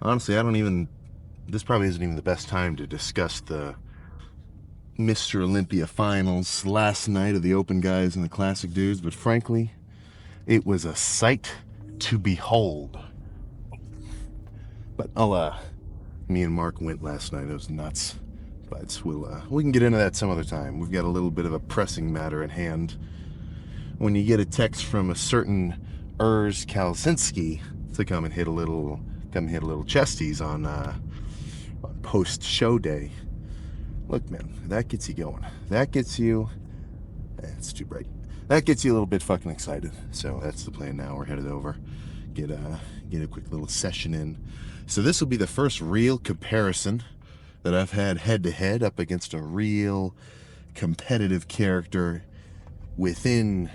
honestly, this probably isn't even the best time to discuss the Mr. Olympia finals last night of the open guys and the classic dudes, but frankly, it was a sight to behold. But me and Mark went last night. It was nuts. But we can get into that some other time. We've got a little bit of a pressing matter at hand. When you get a text from a certain Kalecinski to come and hit a little chesties on post show day. Look, man, that gets you going. That gets you. It's too bright. That gets you a little bit fucking excited. So that's the plan now. We're headed over, get a quick little session in. So this will be the first real comparison that I've had head to head up against a real competitive character within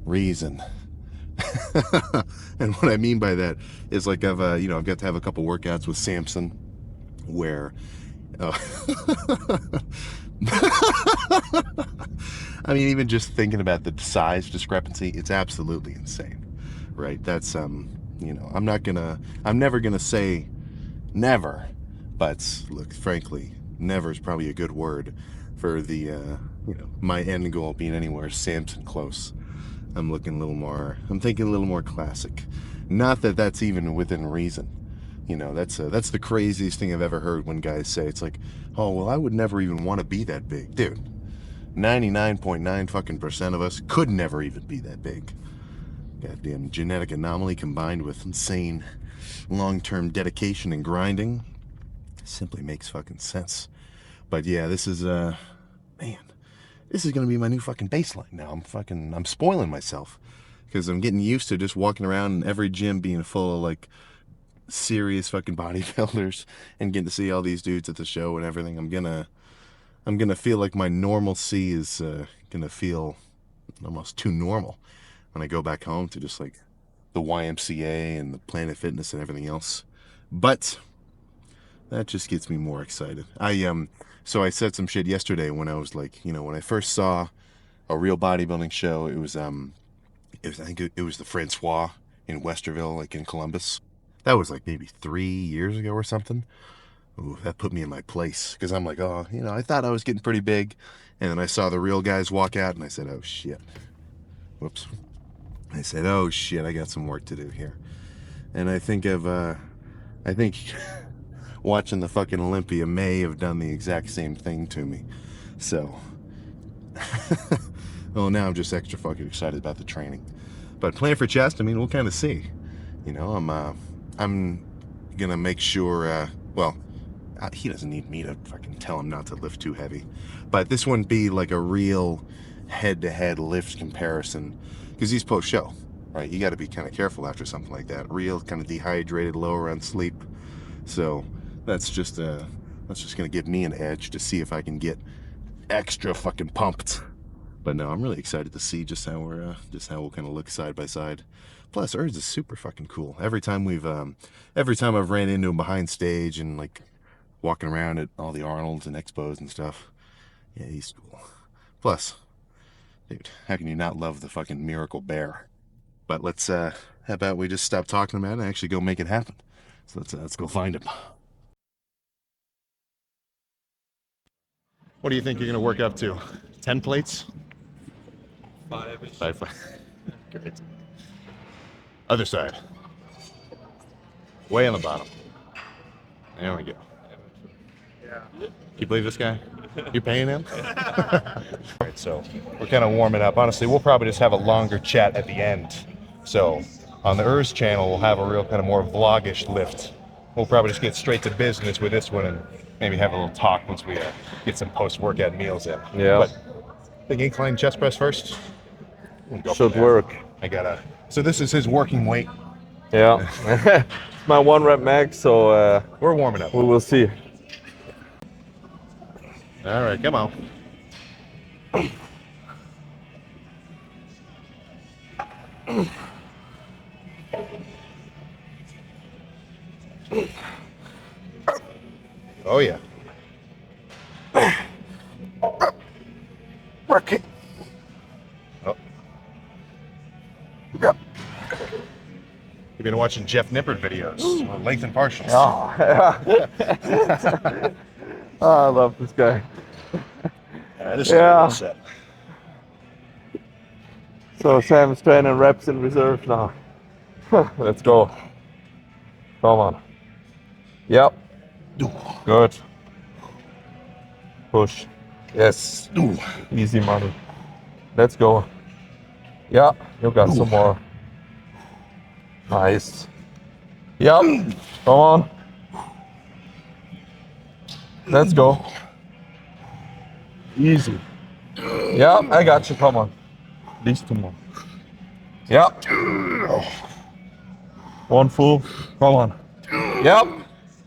reason. And what I mean by that is like I've got to have a couple workouts with Samson where I mean, even just thinking about the size discrepancy, it's absolutely insane, right? That's I'm never gonna say never, but look, frankly, never is probably a good word for the my end goal being anywhere Samson close. I'm thinking a little more classic. Not that that's even within reason. That's the craziest thing I've ever heard when guys say, it's like, oh, well, I would never even want to be that big. Dude, 99.9 fucking % of us could never even be that big. Goddamn genetic anomaly combined with insane long-term dedication and grinding simply makes fucking sense. But yeah, this is this is gonna be my new fucking baseline now. I'm spoiling myself because I'm getting used to just walking around in every gym being full of like serious fucking bodybuilders and getting to see all these dudes at the show and everything. I'm gonna feel like my normalcy is gonna feel almost too normal when I go back home to just like the YMCA and the Planet Fitness and everything else. But that just gets me more excited. So I said some shit yesterday when I was like, when I first saw a real bodybuilding show, it was I think it was the Francois in Westerville, like in Columbus. That was like maybe 3 years ago or something. Ooh, that put me in my place because I'm like, oh, I thought I was getting pretty big, and then I saw the real guys walk out, and I said, oh shit. Whoops. I said, oh shit, I got some work to do here. And I think watching the fucking Olympia may have done the exact same thing to me. So, well, now I'm just extra fucking excited about the training. But playing for chest, I mean, we'll kind of see. I'm gonna make sure. He doesn't need me to fucking tell him not to lift too heavy. But this wouldn't be like a real head-to-head lift comparison because he's post-show, right? You got to be kind of careful after something like that. Real kind of dehydrated, lower on sleep. So that's just gonna give me an edge to see if I can get extra fucking pumped. But no, I'm really excited to see just how we'll kind of look side by side. Plus, Urs is super fucking cool. Every time I've ran into him behind stage and like walking around at all the Arnolds and Expos and stuff, yeah, he's cool. Plus, dude, how can you not love the fucking Miracle Bear? But how about we just stop talking about it and actually go make it happen? So let's go find him. What do you think you're gonna work up to? 10 plates? 5. Great. Other side. Way on the bottom. There we go. Yeah. Can you believe this guy? You paying him? Alright, so we're kind of warming up. Honestly, we'll probably just have a longer chat at the end. So on the Urs channel, we'll have a real kind of more vlogish lift. We'll probably just get straight to business with this one and maybe have a little talk once we get some post-workout meals in. Yeah. But the incline chest press first. Should work. So this is his working weight. Yeah. It's my 1 rep max, so We're warming up. we will see. All right, come on. Oh yeah. Work it. Oh. Yeah. You been watching Jeff Nippard videos on length and partials. Oh, yeah. I love this guy. This Yeah. is a set. So Sam's training reps in reserve now. Let's go. Come on. Yep. Good. Push. Yes. Easy money. Let's go. Yeah, you got some more. Nice. Yep. Come on. Let's go. Easy. Yep, I got you. Come on. These two more. Yep. One full. Come on. Yep.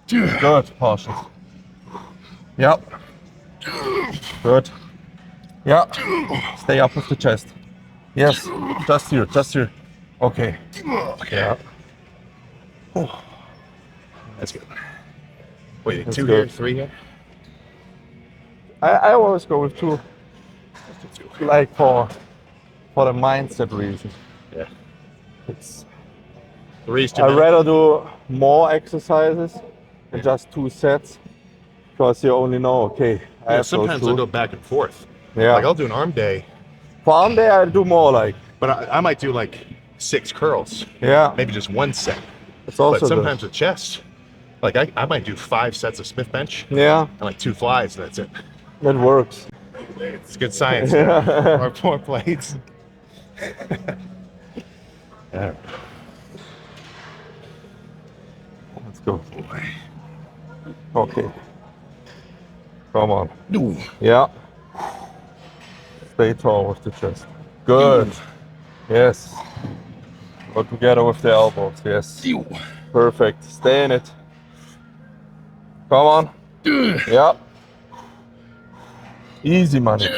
Good. Partial. Yep. Good. Yep. Stay up with the chest. Yes. Just here. Just here. Okay. Okay. Yeah. That's good. Wait, That's 2 good. here, 3 here? I always go with two, Let's do 2. like for the mindset reason. Yeah. It's 3's too I'd many. rather do more exercises than just 2 sets, because you only know, okay, I Yeah, have sometimes those I'll 2. go back and forth. Yeah. Like I'll do an arm day, For arm day, I do more like, but I might do like 6 curls. yeah. Maybe just 1 set. It's also But sometimes with chest, like I might do 5 sets of Smith bench yeah, and like 2 flies, and that's it. that works. It's good science. Yeah. More plates. Yeah. Let's go. Okay. Come on. Yeah. Stay tall with the chest. Good. Yes. Go together with the elbows. Yes. Perfect. Stay in it. Come on. Yeah. Easy money.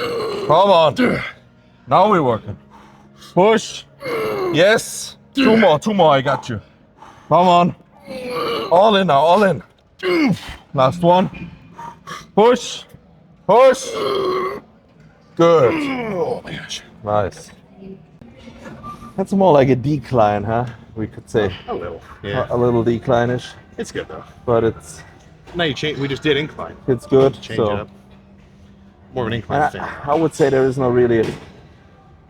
Come on. Now we're working. Push. Yes. 2 more. 2 more. I got you. Come on. All in now. All in. Last one. Push. Push. Good. Oh my gosh. Nice. That's more like a decline, huh? We could say. A little. Yeah. A little decline-ish, It's good though. but it's Now you change. We just did incline. good. Change So it up. More of an incline and thing. I would say there is no really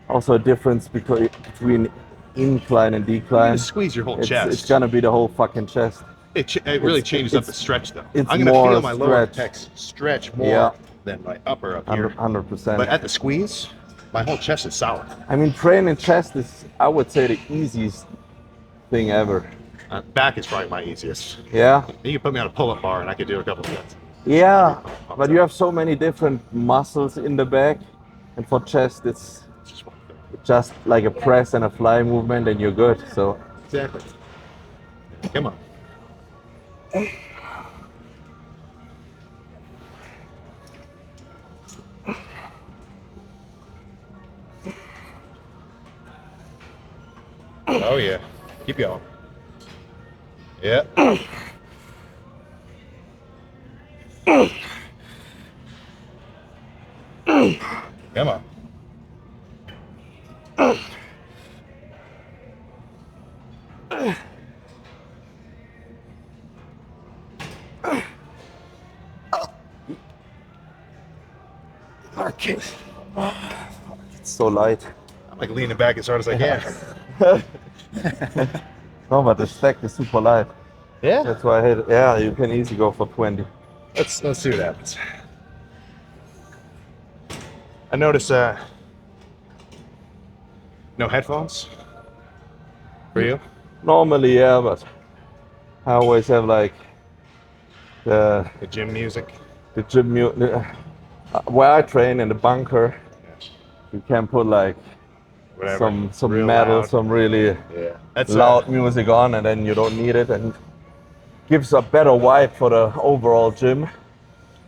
also a difference between incline and decline. Just squeeze your whole chest. It's gonna be the whole fucking chest. It really it's- changes up it's- the stretch though. it's I'm gonna more feel a my lower stretch. pecs stretch more Yeah. than my upper up here. 100%. But at the squeeze, my whole chest is solid. I mean, training chest is, I would say, the easiest thing ever. Back is probably my easiest. Yeah. You can put me on a pull-up bar and I could do a couple sets. Yeah, but you have so many different muscles in the back, and for chest, it's It's just one thing. just like a press and a fly movement, and you're good. So Exactly. Come on. Oh yeah. Keep going. Yeah. Come on. okay, it's so light. I'm like leaning back as hard as I can. No, but the stack is super light. Yeah. That's why I hate it. Yeah, you can easily go for 20. Let's see what happens. I notice no headphones for you. Normally, yeah, but I always have like the The gym music. gym where I train in the bunker. Yes. You can put like Whatever. some Real metal, loud. some really Yeah. That's loud music on, and then you don't need it, and gives a better vibe for the overall gym.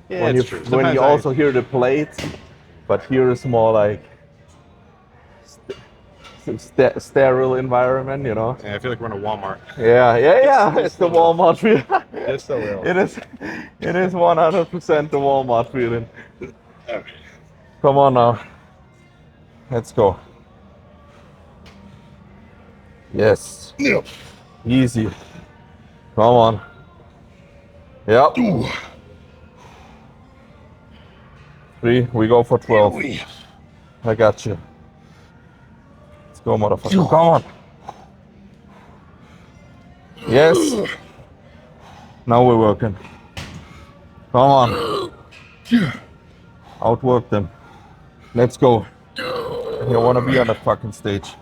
Yeah, when it's you true. when you also hear the plates, but here is more like sterile environment, you know. I feel like we're in a Walmart. Yeah. It's the Walmart feeling. Just a little. It is 100% the Walmart feeling. Come on now. Let's go. Yes. Easy. Come on. Yep. 3, we go for 12. I got you. Let's go, motherfucker. Come on. Yes. Now we're working. Come on. Outwork them. Let's go. You want to be on that fucking stage.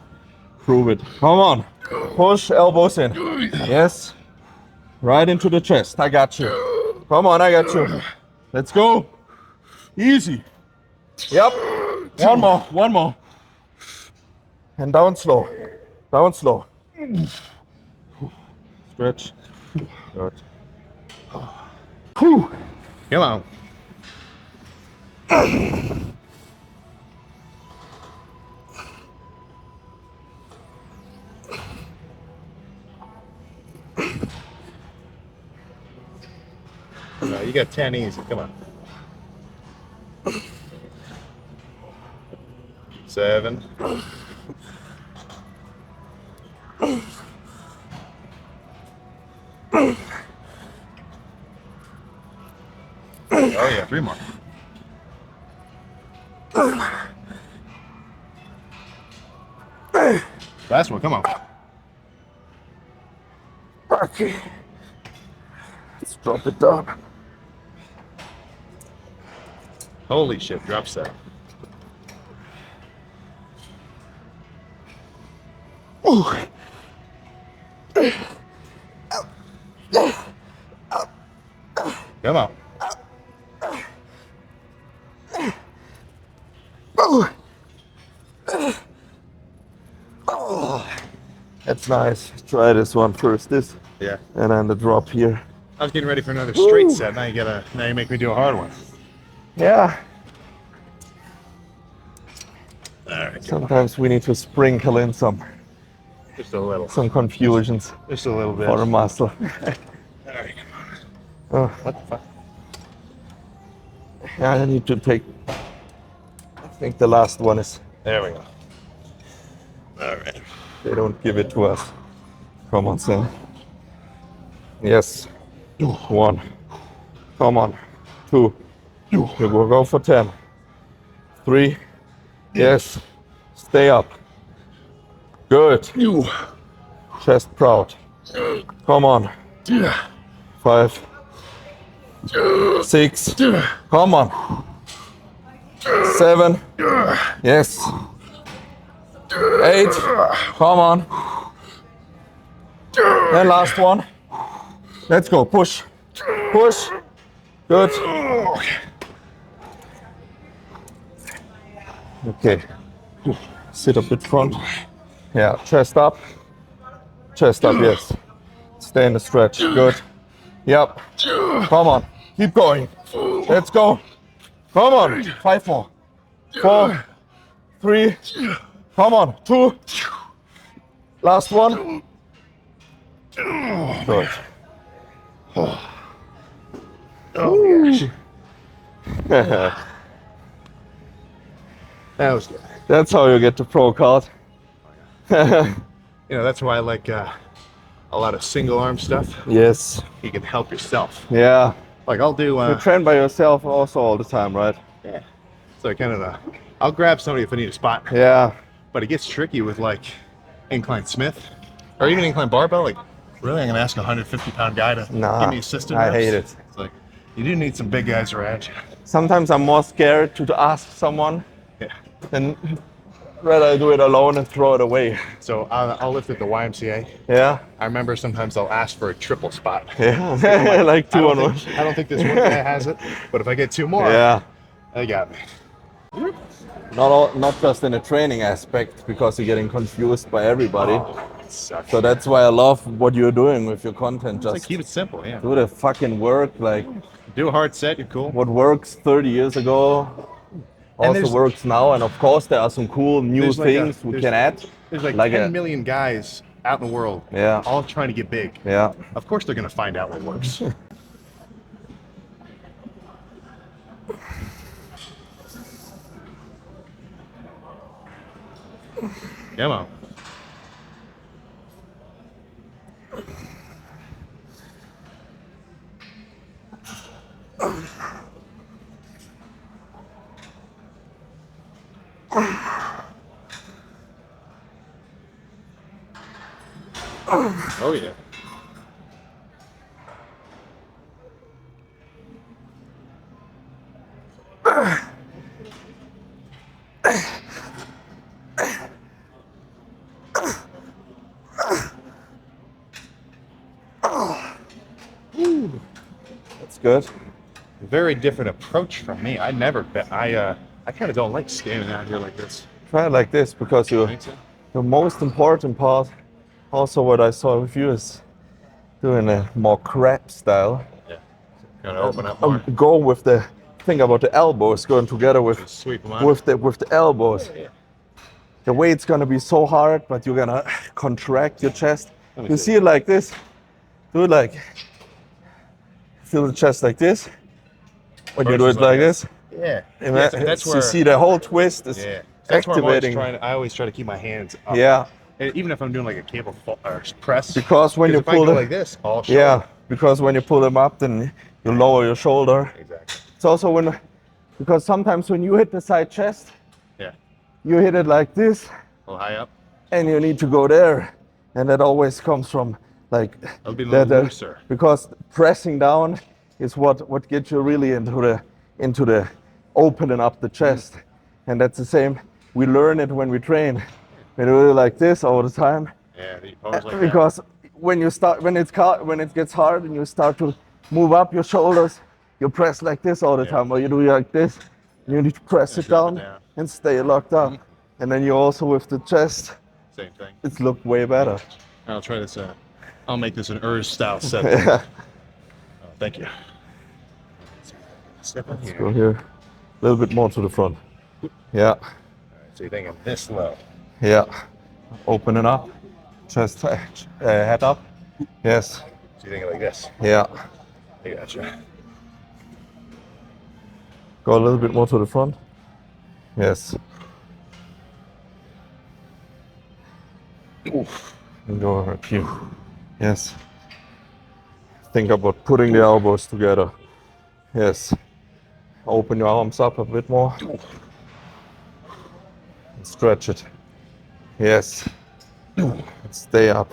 Prove it. Come on. Push elbows in. Yes. Right into the chest. I got you. Come on, I got you. Let's go. Easy. Yep. One more. And down slow. Down slow. Stretch. Good. Whew. Come on. No, you got 10 easy. Come on. 7. Oh yeah, 3 more. Last one, come on. Okay. Let's drop it down. Holy shit, drop set. Ooh. Come on. That's nice. Try this one first, this, Yeah. and then the drop here. I was getting ready for another straight set. Now you make me do a hard one. Yeah. All right. Sometimes we need to sprinkle in some Just a little. some confusions Just a little bit. for the muscle. All right, come on. Oh, What the fuck? yeah, I need to take. I think the last one is. There we go. All right. They don't give it to us. Come on, Sam. Yes. 1. Come on. 2. You will go for 10. 3. Yes. Stay up. Good. Chest proud. Come on. 5. 6. Come on. 7. Yes. 8. Come on. And last one. Let's go. Push. Push. Good. Okay. Sit up in front. Yeah. Chest up. Chest up. Yes. Stay in the stretch. Good. Yep. Come on. Keep going. Let's go. Come on. 5 more. 4. 3. Come on. 2. Last one. Good. Oh gosh. That was good. That's how you get the pro card. You know, that's why I like a lot of single arm stuff. Yes. You can help yourself. Yeah. Like I'll do. You train by yourself also all the time, right? Yeah. So kind of I'll grab somebody if I need a spot. Yeah. But it gets tricky with like Incline Smith or even Incline barbell. Like, really, I'm gonna ask a 150-pound guy to give me assistant I reps? hate it. It's like you do need some big guys around you. Sometimes I'm more scared to ask someone Yeah. than rather do it alone and throw it away. So I'll lift at the YMCA. Yeah. I remember sometimes I'll ask for a triple spot. Yeah. Like 2 on 1. I don't think this one guy has it, but if I get 2 more, Yeah. they got me. Not just in a training aspect, because you're getting confused by everybody. It sucks. So that's why I love what you're doing with your content. Just like Just keep it simple, yeah. do the fucking work. Like Do a hard set, you're cool. what works 30 years ago also there's- works now. And of course, there are some cool new There's like a- things we there's- can add. There's like, like 10 a- million guys out in the world, Yeah. all trying to get big. Yeah. Of course they're gonna find out what works. Come on. Oh yeah. That's good. Very different approach from me. I kind of don't like standing out here like this. Try it like this, because the most important part, also what I saw with you, is doing a more crab style. Yeah. Gotta open up more. Go with the thing about the elbows going together with Sweep them on. with the elbows. Yeah. The weight's gonna be so hard, but you're gonna contract your chest. Let me You see. see it like this. Do it like, feel the chest like this. When you do it Versus like this, Yeah. Yeah, so that's where you see the whole twist is Yeah. That's where activating. I always try to keep my hands up. Yeah, And even if I'm doing like a cable or press. because when you if I pull go it, like this, all shoulder. yeah, because when you pull them up, then you lower your shoulder. Exactly. It's also because sometimes when you hit the side chest, Yeah. you hit it like this, A little high up. and you need to go there, and that always comes from like It'll be a little looser. because pressing down is what gets you really into the opening up the chest, and that's the same. We learn it when we train. We do it like this all the time, Yeah. You pose like because when it gets hard and you start to move up your shoulders, you press like this all the time, or you do like this. You need to press it down and stay locked up, and then you also with the chest, that. Same thing. it's looked way better. I'll try this. I'll make this an Urs style set. Yeah. Oh, thank you. Step in here. Go here, a little bit more to the front. Yeah. All right, so you're thinking this low. Yeah, opening up, chest, head up. Yes, So you're thinking like this. yeah. I gotcha. Go a little bit more to the front. Yes. Oof. And go up here. Yes. Think about putting the elbows together. Yes. Open your arms up a bit more. And stretch it. Yes. And stay up.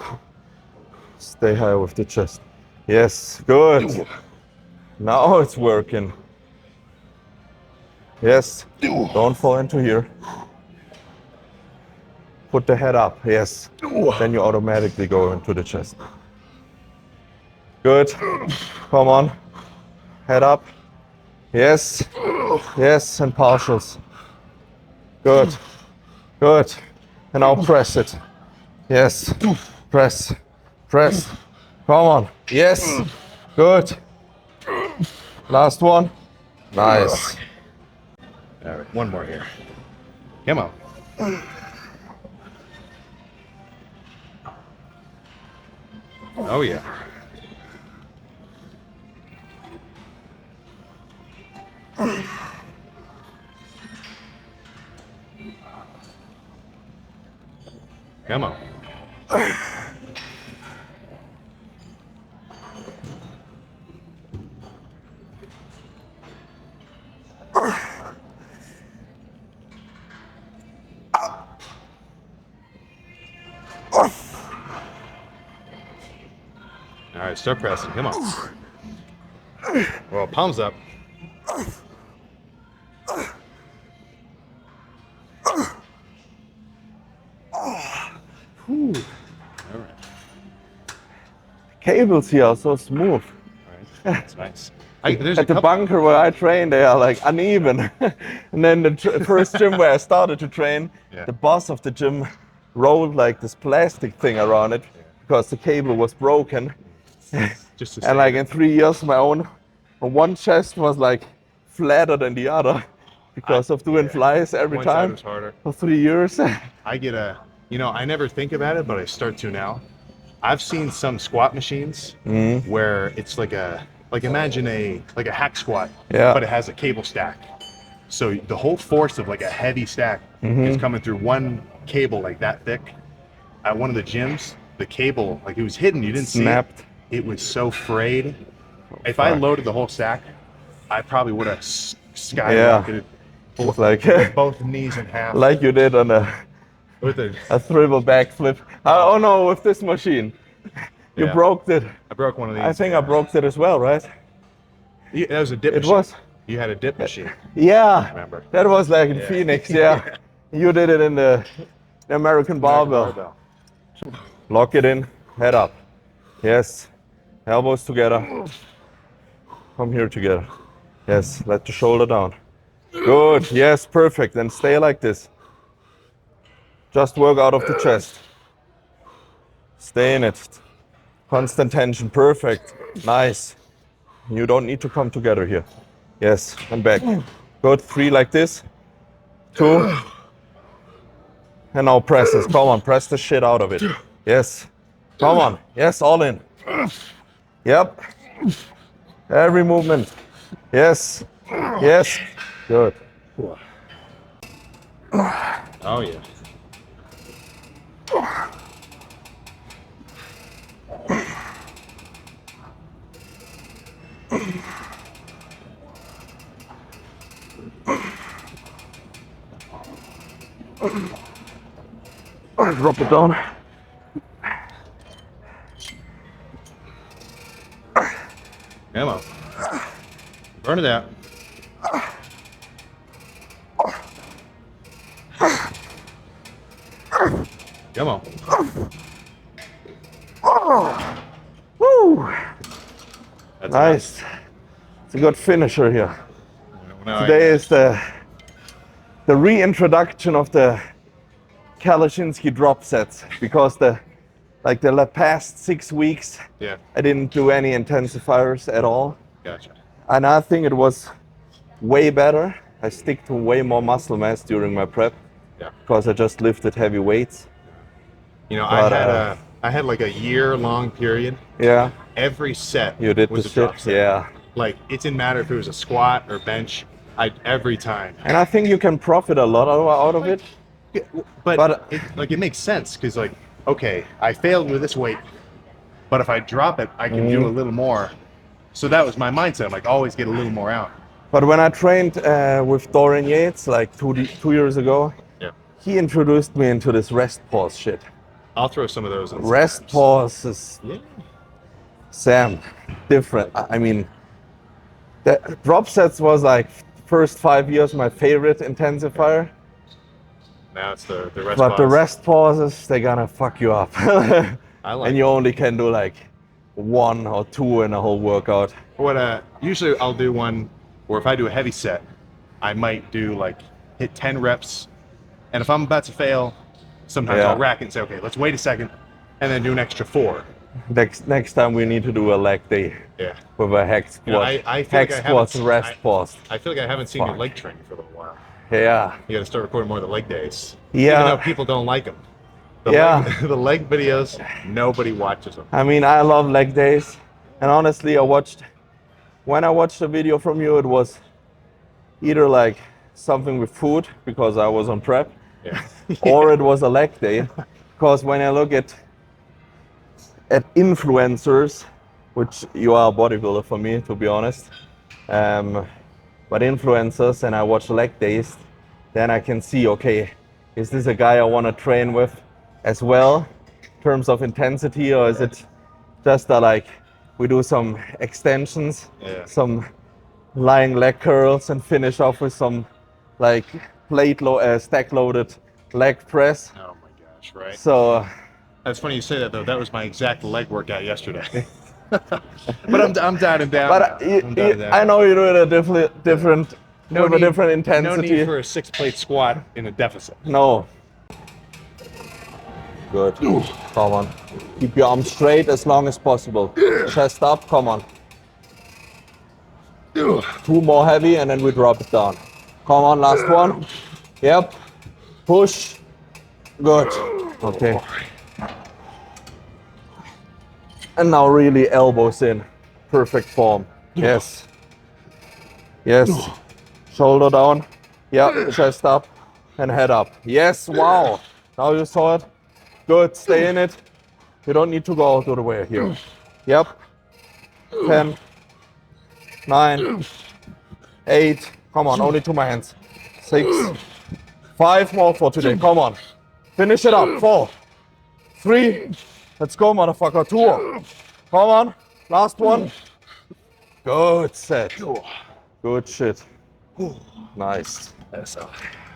Stay high with the chest. Yes, good. Now it's working. Yes. Don't fall into here. Put the head up. Yes. Then you automatically go into the chest. Good. Come on. Head up. Yes. Yes, and partials. Good. Good. And now press it. Yes. Press. Press. Come on. Yes. Good. Last one. Nice. All right, one more here. Come on. Oh yeah. Come on. All right, start pressing. Come on. Well, palms up. All right. Cables here are so smooth. All right. That's nice. There's At the bunker where I train, they are like uneven. And then the first gym where I started to train, Yeah. the boss of the gym rolled like this plastic thing around it because the cable was broken. Just to And like in 3 years, one chest was like flatter than the other because of doing flies every one side time was harder. for 3 years. I get I never think about it, but I start to now. I've seen some squat machines where it's like imagine a hack squat, Yeah. but it has a cable stack. So the whole force of like a heavy stack is coming through one cable like that thick. At one of the gyms, the cable, like it was hidden, you didn't Snapped. see it. It was so frayed. If I loaded the whole stack, I probably would have skyrocketed. It's like Both knees in half. like you did on With a, a dribble backflip. Oh no, with this machine. You Yeah. broke it. I broke one of these. I think I broke it as well, right? That was a dip It machine. was. You had a dip machine. Yeah. Remember? That was like in Phoenix, yeah. You did it in the American barbell. Lock it in, head up. Yes. Elbows together. Come here together. Yes, let the shoulder down. Good. Yes, perfect. And stay like this. Just work out of the chest. Stay in it. Constant tension. Perfect. Nice. You don't need to come together here. Yes, and back. Good. 3 like this. 2. And now presses. Come on, press the shit out of it. Yes. Come on. Yes, all in. Yep. Every movement. Yes. Yes. Good. Oh yeah. Drop it down. Come on. Burn it out. Come on. Woo! That's Nice. It's a good finisher here. Now Today is the reintroduction of the Kalecinski drop sets because the past 6 weeks Yeah, I didn't do any intensifiers at all, gotcha. and I think it was way better. I stick to way more muscle mass during my prep Yeah. because I just lifted heavy weights. You know, But, I had like a year-long period. Yeah, Every set you did was the a drop shit. set. Yeah, Like it didn't matter if it was a squat or bench. Every time. and I think you can profit a lot out of it. Yeah, but But- it makes sense because like, okay, I failed with this weight, but if I drop it, I can do a little more. So that was my mindset. I'm like, always get a little more out. But when I trained with Dorian Yates like 2 years ago, Yeah. he introduced me into this rest pause shit. I'll throw some of those in. Rest sometimes. pause is, Yeah. Sam, different. I mean, the drop sets was like first 5 years my favorite intensifier, Now it's the rest. but the pause. rest pauses, they're gonna fuck you up. I like And you only can do like 1 or 2 in a whole workout. What usually I'll do one where if I do a heavy set, I might do like hit 10 reps, and if I'm about to fail, sometimes Yeah. I'll rack it and say, okay, let's wait a second, and then do an extra 4. Next time we need to do a leg day Yeah. with a hack You know, squat. I feel Hack like I squats, haven't- rest pause. I feel like I haven't seen your Fuck. leg training for a little while. Yeah. You got to start recording more of the leg days. Yeah. Even though people don't like them. Yeah. The leg videos, nobody watches them. I mean, I love leg days, and honestly, when I watched a video from you, it was either like something with food because I was on prep, Yeah. or it was a leg day. Because when I look at influencers, which you are a bodybuilder for me, to be honest, but influencers, and I watch leg days, then I can see, okay, is this a guy I want to train with as well in terms of intensity, or is it just like we do some extensions, Yeah. some lying leg curls, and finish off with some like stack loaded leg press. Oh my gosh, right? So That's funny you say that though. That was my exact leg workout yesterday. But I'm down and down. but now. I'm down and down. I know you do it a different with a different No intensity. need for a 6-plate squat in a deficit. No. Good. Come on. Keep your arms straight as long as possible. Chest up. Come on. 2 more heavy, and then we drop it down. Come on, last one. Yep. Push. Good. Okay. And now really elbows in. Perfect form. Yes. Yes. Shoulder down. Yep. Chest up and head up. Yes. Wow. Now you saw it. Good. Stay in it. You don't need to go out of the way here. Yep. 10, 9, 8. Come on, only 2 my hands. 6. 5 more for today. Come on. Finish it up. 4. 3. Let's go, motherfucker. 2 more. Come on. Last one. Good set. Good shit. Nice.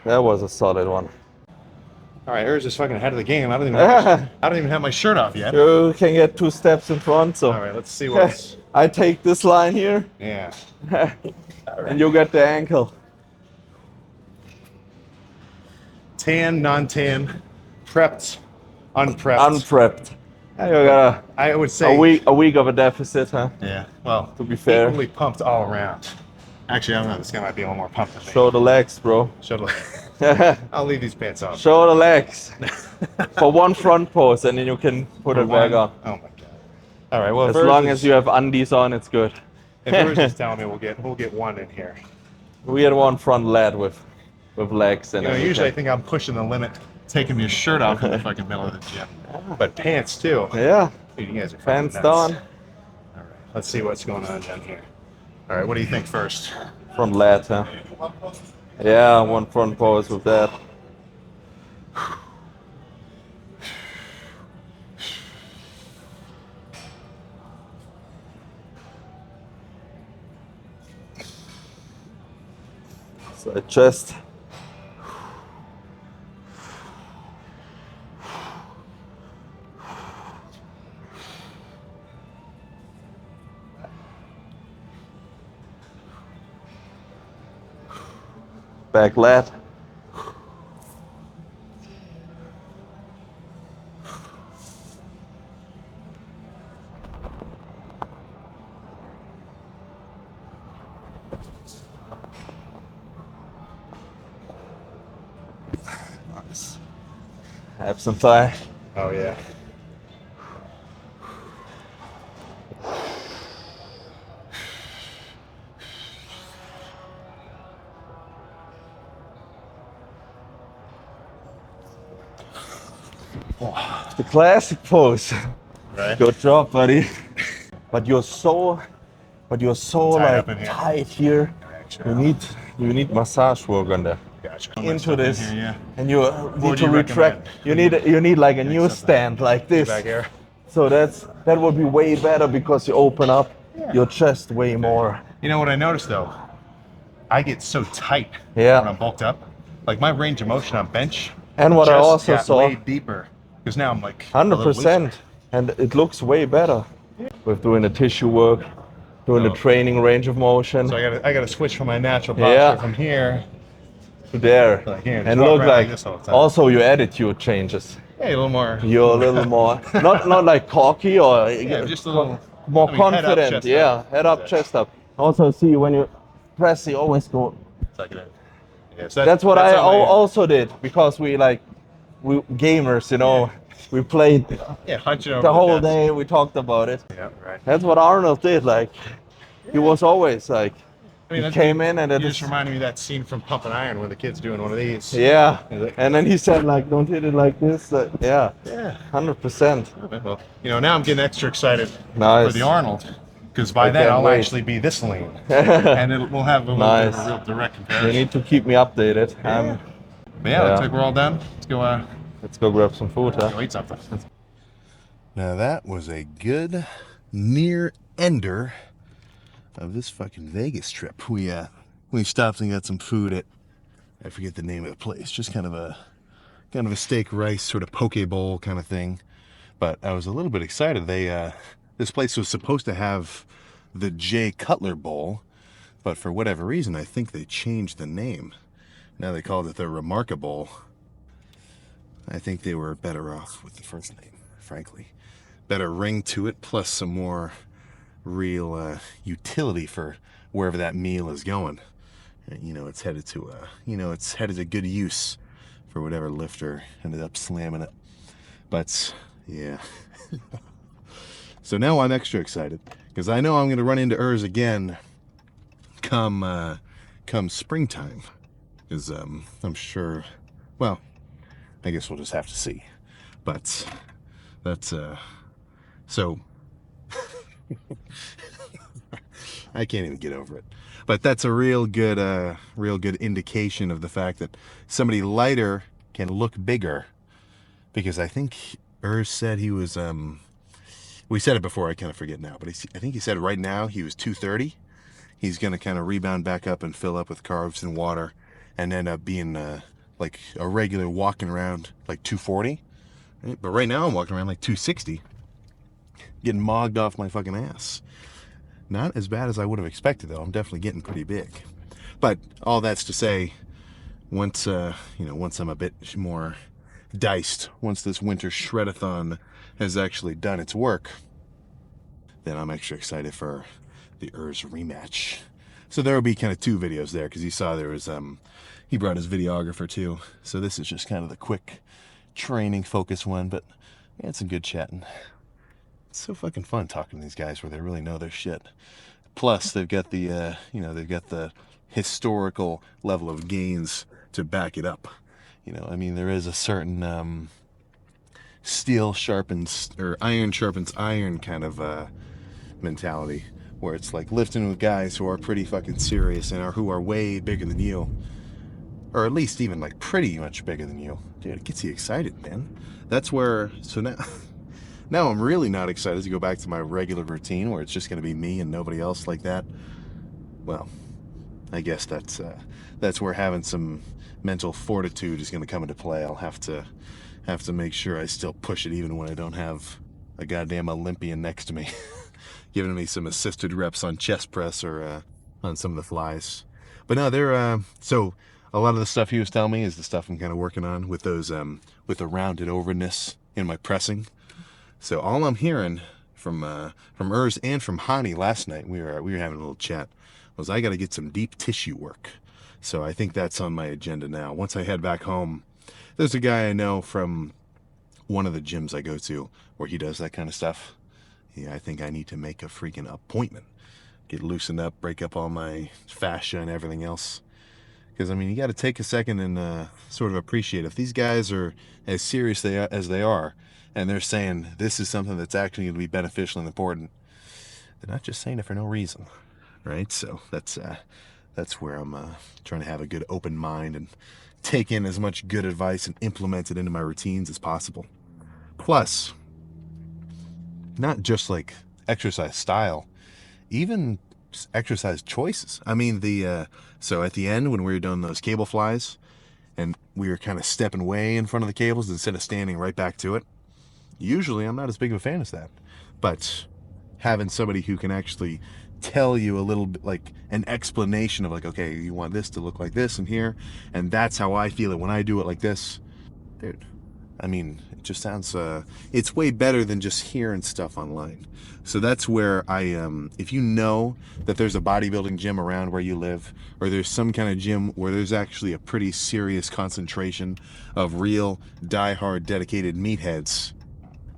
That was a solid one. All right, Urs is fucking ahead of the game. I don't even have my shirt off yet. You can get 2 steps in front, so. All right, let's see what's. I take this line here, Yeah. and you get the ankle. Tan, non-tan, prepped, unprepped. Unprepped. You got I would say a week of a deficit, huh? Yeah. Well, To be fair. equally pumped all around. Actually, I don't know. This guy might be a little more pumped than me. Show the legs, bro. I'll leave these pants off. Show the legs for one front pose, and then you can put it back on. Oh my god. All right. Well, As long as you have undies on, it's good. if Urs is telling me we'll get one in here. We had one front lat with legs and You know, everything. usually I think I'm pushing the limit, taking your shirt off in the fucking middle of the gym. But pants too. Yeah, Dude, you guys are fucking pants nuts. down, All right. Let's see what's going on down here. All right. What do you think first? front lat, huh? Yeah, one front pose with that. Side chest. Back lat. Nice. Abs and thigh. Oh yeah. The classic pose. Right. Good job, buddy. But you're so Tied up in like here. tight here. Actually, You need massage work on there. gotcha. Into this, Here, yeah. and you would need to you retract. recommend? You need like a new something. stand like this. Back here. So that would be way better because you open up your chest way more. You know what I noticed though? I get so tight Yeah. when I'm bulked up. Like my range of motion on bench. And what I just also got saw, way deeper because now I'm like a little 100%, looser. and it looks way better with doing the tissue work, doing the training range of motion. So I gotta switch from my natural posture Yeah. from here. To there, Like here, just and walk look around like like this all the time. also your attitude changes. Hey, a little more. You're a little more not like cocky or Yeah, just a little more I mean, head up, confident. chest Yeah, up. head up, chest up. Also see when you press, you always go. Suck it in. Yeah, so That's what I how my- also did because we gamers, you know, we played Yeah, hunching over the whole desk. day. We talked about it. Yeah, right. That's what Arnold did. Like he was always like I mean, he that- came in and You it just is reminded me of that scene from Pump and Iron where the kid's doing one of these. yeah. Is it- And then he said like, don't hit it like this. Yeah, Yeah. 100%. Okay, well, you know, now I'm getting extra excited Nice. for the Arnold because by I then can't I'll wait. actually be this lean, and we'll have a little bit of Nice. a real direct You comparison. need to keep me updated. But yeah, Yeah. looks like we're all done. Let's go grab some food, huh? Go eat something. Now that was a good near ender of this fucking Vegas trip. We stopped and got some food at, I forget the name of the place, just kind of a steak rice sort of poke bowl kind of thing. But I was a little bit excited. This place was supposed to have the Jay Cutler Bowl, but for whatever reason I think they changed the name. Now they called it the Remarkable. I think they were better off with the first name, frankly. Better ring to it, plus some more real utility for wherever that meal is going. You know, it's headed to good use for whatever lifter ended up slamming it. But yeah. So now I'm extra excited because I know I'm going to run into Urs again come springtime. Because I'm sure, well, I guess we'll just have to see. But that's so I can't even get over it. But that's a real good indication of the fact that somebody lighter can look bigger. Because I think Urs said he was, we said it before, I kind of forget now, but I think he said right now he was 230. He's going to kind of rebound back up and fill up with carbs and water and end up being like a regular walking around like 240. Right? But right now I'm walking around like 260, getting mogged off my fucking ass. Not as bad as I would have expected, though. I'm definitely getting pretty big. But all that's to say, once once I'm a bit more diced, once this winter shredathon has actually done its work, then I'm extra excited for the Urs rematch. So there will be kind of two videos there, because you saw there was he brought his videographer too. So this is just kind of the quick training focus one, but we had some good chatting. It's so fucking fun talking to these guys where they really know their shit. Plus, they've got the they've got the historical level of gains to back it up. I mean, there is a certain steel sharpens or iron sharpens iron kind of mentality, where it's like lifting with guys who are pretty fucking serious and who are way bigger than you, or at least even like pretty much bigger than you. Dude, it gets you excited, man. That's where now I'm really not excited to go back to my regular routine where it's just going to be me and nobody else like that. Well, I guess that's where having some mental fortitude is going to come into play. I'll have to make sure I still push it even when I don't have a goddamn Olympian next to me giving me some assisted reps on chest press or on some of the flies. But no, they're so a lot of the stuff he was telling me is the stuff I'm kind of working on with those with the rounded overness in my pressing. So all I'm hearing from Urs and from Hani last night, we were having a little chat, was I got to get some deep tissue work. So I think that's on my agenda now. Once I head back home, there's a guy I know from one of the gyms I go to where he does that kind of stuff. Yeah, I think I need to make a freaking appointment, get loosened up, break up all my fascia and everything else. Because I mean, you got to take a second and sort of appreciate if these guys are as serious as they are, and they're saying this is something that's actually going to be beneficial and important. They're not just saying it for no reason, right? So that's where I'm trying to have a good open mind and take in as much good advice and implement it into my routines as possible. Plus, not just like exercise style, even exercise choices. I mean, so at the end when we were doing those cable flies and we were kind of stepping way in front of the cables instead of standing right back to it, usually I'm not as big of a fan as that. But having somebody who can actually tell you a little bit, like an explanation of like, okay, you want this to look like this and here, and that's how I feel it when I do it like this. Dude, I mean, it just sounds, it's way better than just hearing stuff online. So that's where if you know that there's a bodybuilding gym around where you live, or there's some kind of gym where there's actually a pretty serious concentration of real die-hard dedicated meatheads,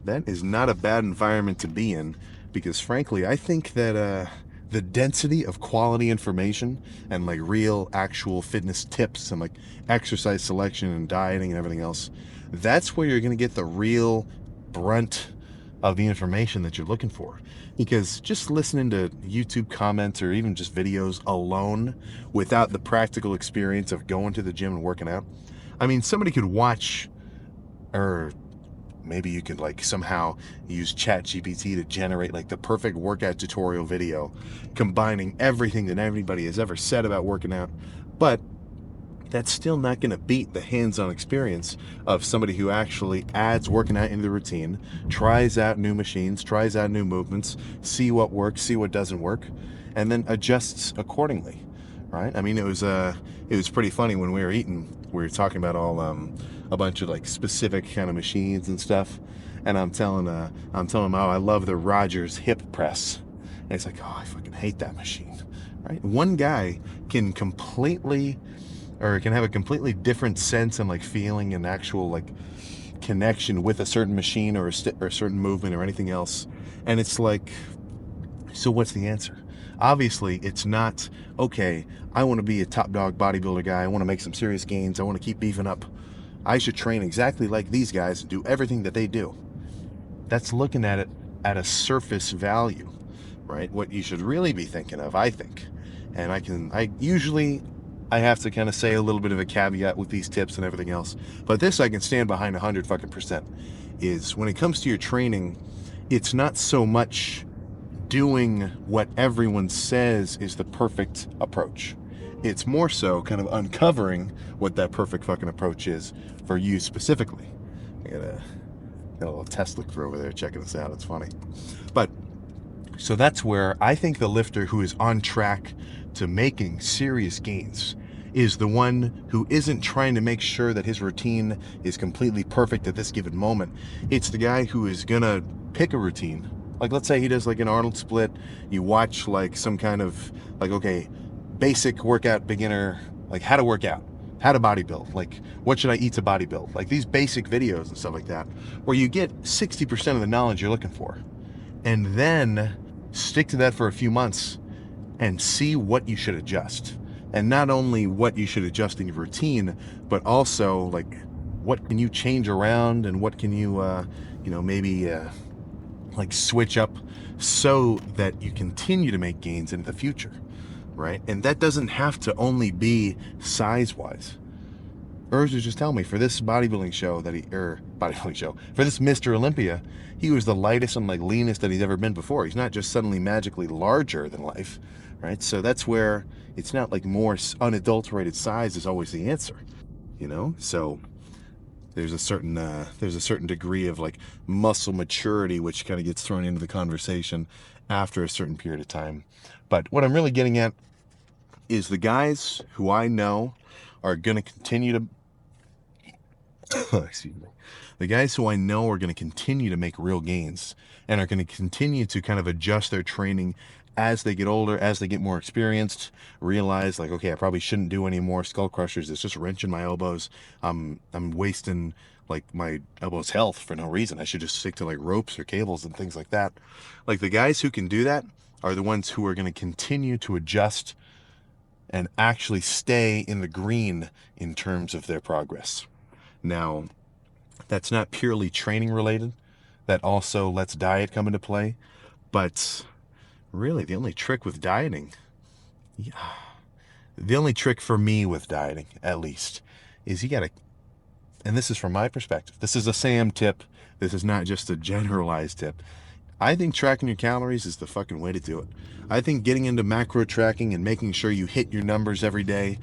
that is not a bad environment to be in, because frankly, I think that the density of quality information and like real actual fitness tips and like exercise selection and dieting and everything else, that's where you're going to get the real brunt of the information that you're looking for. Because just listening to YouTube comments or even just videos alone without the practical experience of going to the gym and working out, I mean, somebody could watch, or maybe you could like somehow use ChatGPT to generate like the perfect workout tutorial video combining everything that everybody has ever said about working out, but that's still not going to beat the hands-on experience of somebody who actually adds working out into the routine, tries out new machines, tries out new movements, see what works, see what doesn't work, and then adjusts accordingly, right? I mean, it was pretty funny when we were eating. We were talking about all a bunch of like specific kind of machines and stuff, and I'm telling him, oh, I love the Rogers hip press, and he's like, oh, I fucking hate that machine, right? One guy can have a completely different sense and like feeling and actual like connection with a certain machine or a certain movement or anything else, and it's like, so what's the answer? Obviously, it's not, okay, I want to be a top dog bodybuilder guy, I want to make some serious gains, I want to keep beefing up, I should train exactly like these guys and do everything that they do. That's looking at it at a surface value. right? What you should really be thinking of, I think. And I usually have to kind of say a little bit of a caveat with these tips and everything else, but this I can stand behind 100% is when it comes to your training, it's not so much doing what everyone says is the perfect approach. It's more so kind of uncovering what that perfect fucking approach is for you specifically. I got a little Tesla crew over there checking us out. It's funny. But so that's where I think the lifter who is on track to making serious gains is the one who isn't trying to make sure that his routine is completely perfect at this given moment. It's the guy who is gonna pick a routine. Like, let's say he does like an Arnold split. You watch like some kind of like, okay, basic workout beginner, like how to work out, how to bodybuild, like what should I eat to bodybuild, like these basic videos and stuff like that, where you get 60% of the knowledge you're looking for, and then stick to that for a few months and see what you should adjust. And not only what you should adjust in your routine, but also like what can you change around and what can you, maybe like switch up so that you continue to make gains in the future, right? And that doesn't have to only be size-wise. Urs was just telling me for this bodybuilding show for this Mr. Olympia, he was the lightest and like leanest that he's ever been before. He's not just suddenly magically larger than life, right? So that's where it's not like more unadulterated size is always the answer, So there's a certain degree of like muscle maturity which kind of gets thrown into the conversation after a certain period of time. But what I'm really getting at is the guys who I know are going to continue to the guys who I know are going to continue to make real gains and are going to continue to kind of adjust their training as they get older, as they get more experienced, realize like, okay, I probably shouldn't do any more skull crushers. It's just wrenching my elbows. I'm wasting like my elbows' health for no reason. I should just stick to like ropes or cables and things like that. Like the guys who can do that are the ones who are going to continue to adjust and actually stay in the green in terms of their progress. Now, that's not purely training related. That also lets diet come into play. But really, the only trick for me with dieting, at least, is you gotta, and this is from my perspective, this is a Sam tip, this is not just a generalized tip. I think tracking your calories is the fucking way to do it. I think getting into macro tracking and making sure you hit your numbers every day,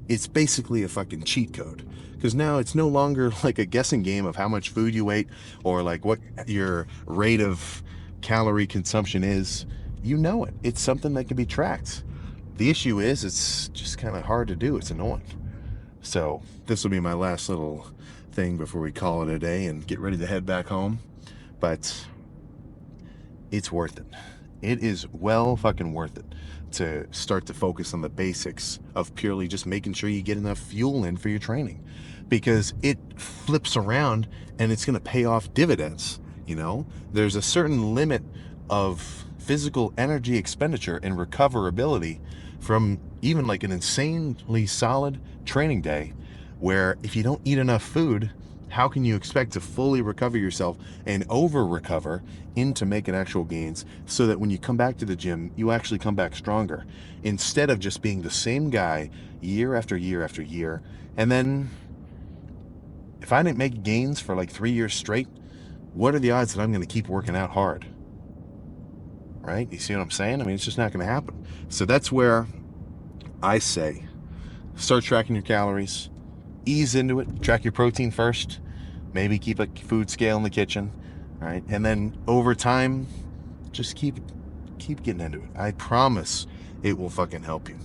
it's basically a fucking cheat code. Because now it's no longer like a guessing game of how much food you ate or like what your rate of calorie consumption is. You know it. It's something that can be tracked. The issue is it's just kind of hard to do. It's annoying. So this will be my last little thing before we call it a day and get ready to head back home. But it's worth it. It is well fucking worth it to start to focus on the basics of purely just making sure you get enough fuel in for your training, because it flips around and it's going to pay off dividends. There's a certain limit of physical energy expenditure and recoverability from even like an insanely solid training day, where if you don't eat enough food, how can you expect to fully recover yourself and over recover into making actual gains so that when you come back to the gym, you actually come back stronger, instead of just being the same guy year after year after year. And then if I didn't make gains for like 3 years straight, what are the odds that I'm going to keep working out hard? Right? You see what I'm saying? I mean, it's just not going to happen. So that's where I say, start tracking your calories, ease into it, track your protein first, maybe keep a food scale in the kitchen, right? And then over time, just keep getting into it. I promise it will fucking help you.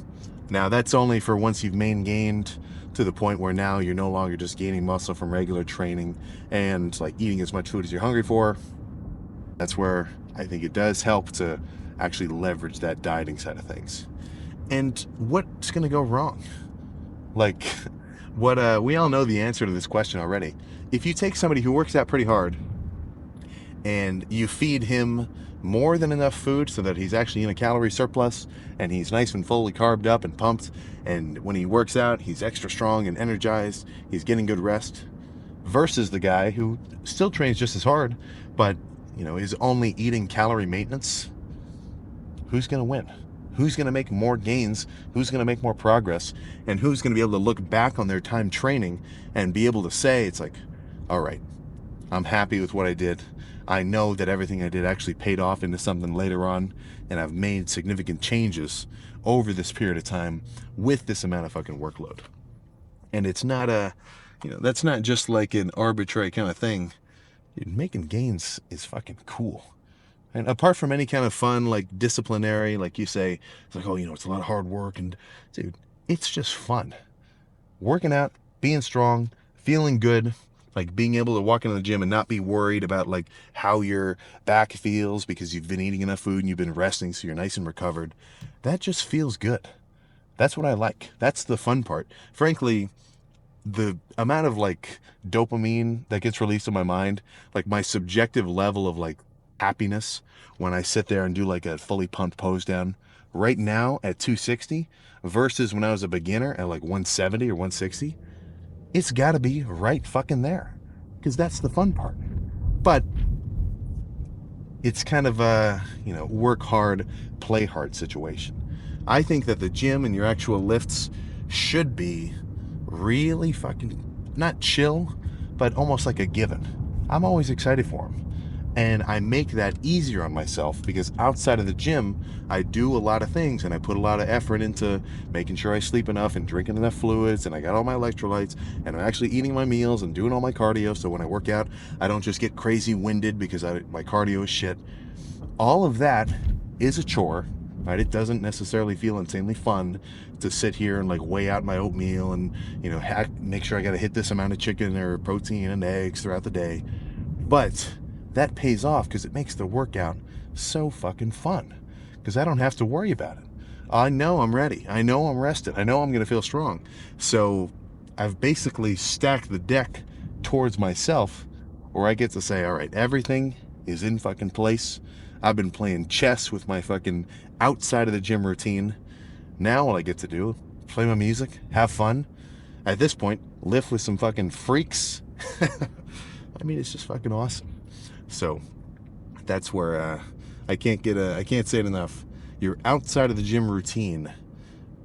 Now, that's only for once you've gained to the point where now you're no longer just gaining muscle from regular training and like eating as much food as you're hungry for. That's where I think it does help to actually leverage that dieting side of things. And what's going to go wrong? Like, what we all know the answer to this question already. If you take somebody who works out pretty hard and you feed him more than enough food so that he's actually in a calorie surplus and he's nice and fully carbed up and pumped, and when he works out, he's extra strong and energized, he's getting good rest, versus the guy who still trains just as hard, but is only eating calorie maintenance, who's going to win? Who's going to make more gains? Who's going to make more progress? And who's going to be able to look back on their time training and be able to say, it's like, all right, I'm happy with what I did. I know that everything I did actually paid off into something later on, and I've made significant changes over this period of time with this amount of fucking workload. And it's not that's not just like an arbitrary kind of thing. Dude, making gains is fucking cool. And apart from any kind of fun, like disciplinary, like you say, it's like, oh, it's a lot of hard work. And dude, it's just fun. Working out, being strong, feeling good, like being able to walk into the gym and not be worried about like how your back feels because you've been eating enough food and you've been resting so you're nice and recovered. That just feels good. That's what I like. That's the fun part. Frankly, the amount of like dopamine that gets released in my mind, like my subjective level of like happiness when I sit there and do like a fully pumped pose down right now at 260 versus when I was a beginner at like 170 or 160, it's got to be right fucking there, because that's the fun part. But it's kind of a work hard, play hard situation. I think that the gym and your actual lifts should be really fucking not chill, but almost like a given. I'm always excited for them. And I make that easier on myself because outside of the gym, I do a lot of things and I put a lot of effort into making sure I sleep enough and drinking enough fluids and I got all my electrolytes and I'm actually eating my meals and doing all my cardio. So when I work out, I don't just get crazy winded because my cardio is shit. All of that is a chore, right? It doesn't necessarily feel insanely fun to sit here and like weigh out my oatmeal and, make sure I got to hit this amount of chicken or protein and eggs throughout the day. But that pays off because it makes the workout so fucking fun because I don't have to worry about it. I know I'm ready. I know I'm rested. I know I'm going to feel strong. So I've basically stacked the deck towards myself where I get to say, all right, everything is in fucking place. I've been playing chess with my fucking outside of the gym routine. Now all I get to do, play my music, have fun. At this point, lift with some fucking freaks. I mean, it's just fucking awesome. So that's where I can't say it enough. Your outside of the gym routine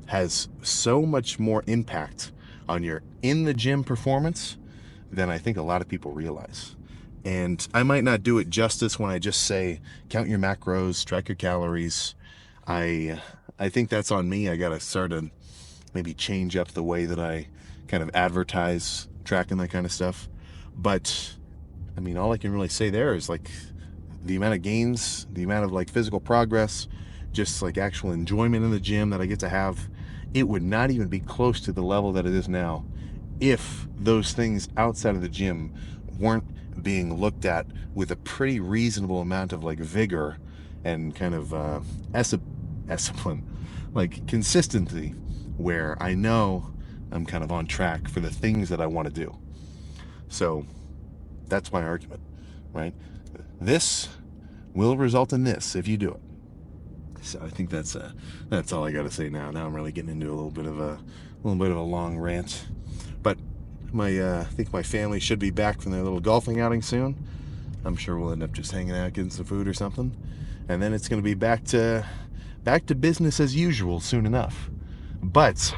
has so much more impact on your in the gym performance than I think a lot of people realize. And I might not do it justice when I just say count your macros, track your calories. I think that's on me. I gotta start to maybe change up the way that I kind of advertise tracking that kind of stuff. But I mean, all I can really say there is like the amount of gains, the amount of like physical progress, just like actual enjoyment in the gym that I get to have. It would not even be close to the level that it is now if those things outside of the gym weren't being looked at with a pretty reasonable amount of like vigor and kind of discipline, like consistency, where I know I'm kind of on track for the things that I want to do. So that's my argument, right? This will result in this if you do it. So I think that's all I got to say now. Now I'm really getting into a little bit of a long rant, but I think my family should be back from their little golfing outing soon. I'm sure we'll end up just hanging out, getting some food or something, and then it's going to be back to business as usual soon enough. But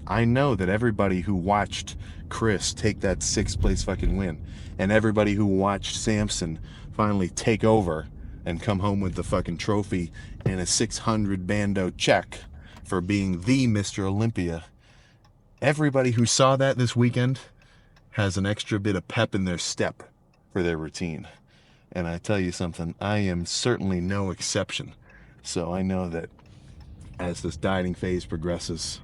I know that everybody who watched Chris take that 6th place fucking win, and everybody who watched Samson finally take over and come home with the fucking trophy and a 600 bando check for being the Mr. Olympia, everybody who saw that this weekend has an extra bit of pep in their step for their routine. And I tell you something, I am certainly no exception. So I know that as this dieting phase progresses,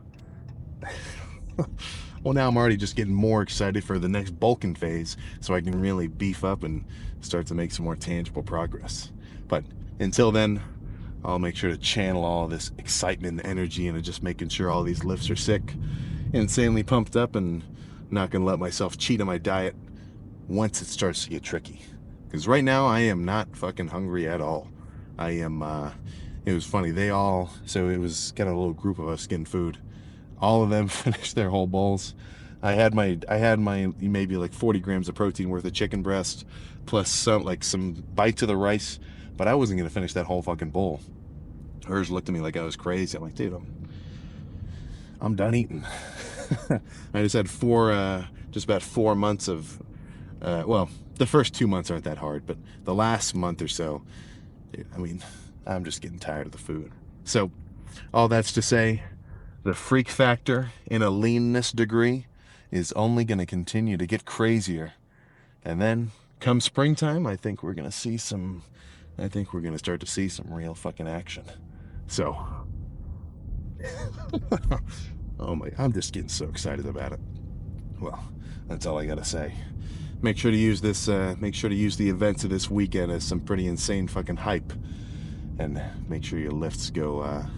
well, now I'm already just getting more excited for the next bulking phase so I can really beef up and start to make some more tangible progress. But until then, I'll make sure to channel all this excitement and energy into just making sure all these lifts are sick, insanely pumped up, and not going to let myself cheat on my diet once it starts to get tricky. Because right now, I am not fucking hungry at all. I am, it was funny, so it was got a little group of us getting food. All of them finished their whole bowls. I had my maybe like 40 grams of protein worth of chicken breast, plus some bites of the rice, but I wasn't going to finish that whole fucking bowl. Hers looked at me like I was crazy. I'm like, dude, I'm done eating. I just had just about 4 months of, well, the first 2 months aren't that hard, but the last month or so, dude, I mean, I'm just getting tired of the food. So all that's to say, the freak factor in a leanness degree is only going to continue to get crazier. And then come springtime, I think we're going to start to see some real fucking action. So, oh my, I'm just getting so excited about it. Well, that's all I got to say. Make sure to use the events of this weekend as some pretty insane fucking hype. And make sure your lifts go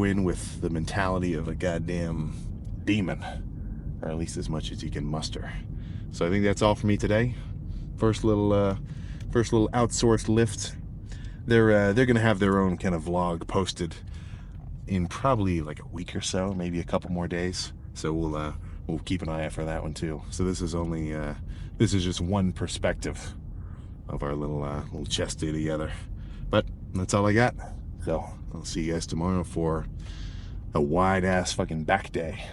in with the mentality of a goddamn demon, or at least as much as you can muster. So I think that's all for me today. First little outsourced lift. They're gonna have their own kind of vlog posted in probably like a week or so, maybe a couple more days. So we'll keep an eye out for that one too. So this is just one perspective of our little chest day together. But that's all I got. So I'll see you guys tomorrow for a wide ass fucking back day.